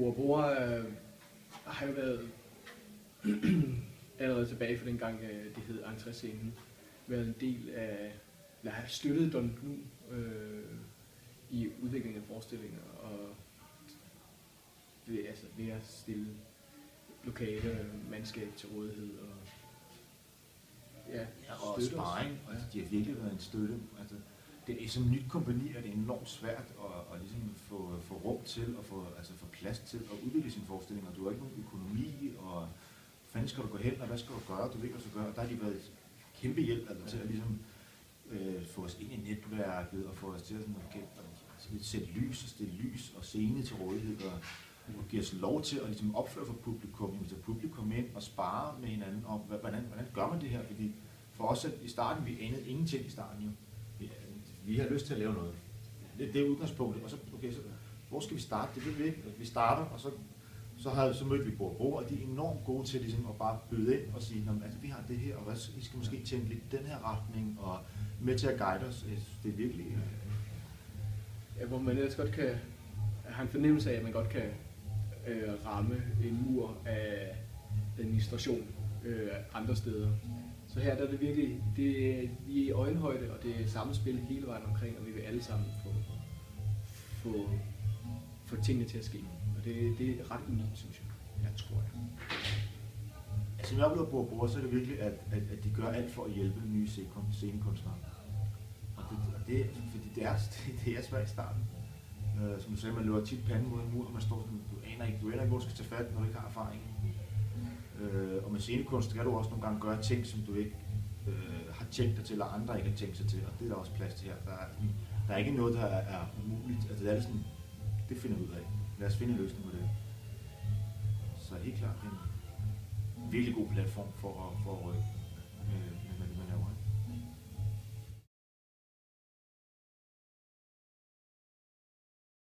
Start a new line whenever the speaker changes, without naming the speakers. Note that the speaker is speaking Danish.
Bora har jo været allerede tilbage fra den gang, det hed Entréscenen, været en del af, eller har støttet Don Blu i udviklingen af forestillinger, og ved at stille lokale mandskab til rådighed, og
og sparring. Altså, de har virkelig været en støtte. Altså, det er som nyt kompagni, er det enormt svært at ligesom få rum til og få plads til at udvikle sine forestillinger. Du har ikke nogen økonomi, og hvad fanden skal du gå hen, og hvad skal du gøre, du ved ikke, hvad du skal gøre. Der har de været et kæmpe hjælp til at ligesom, få os ind i netværket og få os til at sætte lys og stille lys og scene til rådighed og give os lov til at ligesom opføre for publikum, invitere publikum ind og spare med hinanden om, hvordan gør man det her, fordi for os i starten, vi anede ingenting i starten jo. Vi har lyst til at lave noget. Det er udgangspunktet, og så, okay, så hvor skal vi starte? Det ved vi ikke. Vi starter, og så mødte vi Bora, og de er enormt gode til ligesom at bare byde ind og sige, altså vi har det her, og I skal måske tænke lidt den her retning, og med til at guide os. Det er virkelig...
hvor man ellers godt kan have en fornemmelse af, at man godt kan ramme en mur af administration andre steder. Så her der er det virkelig, vi er i øjenhøjde, og det er samspil hele vejen omkring, og vi vil alle sammen få tingene til at ske. Og det er ret unikt, synes jeg, tror jeg.
Altså, når jeg oplever Bora, så er det virkelig, at de gør alt for at hjælpe nye scenekunstnere. Og det er svært i starten. Som du sagde, man løber tit panden mod en mur, og man står sådan, du aner ikke, hvor du skal tage fat, når du ikke har erfaring. Og med scenekunst kan du også nogle gange gøre ting, som du ikke har tænkt dig til, eller andre ikke har tænkt sig til, og det er der også plads til her. Der er ikke noget, der er umuligt. Altså, det er sådan, det finder vi ud af. Lad os finde en løsning på det. Så helt klart en virkelig god platform for at rykke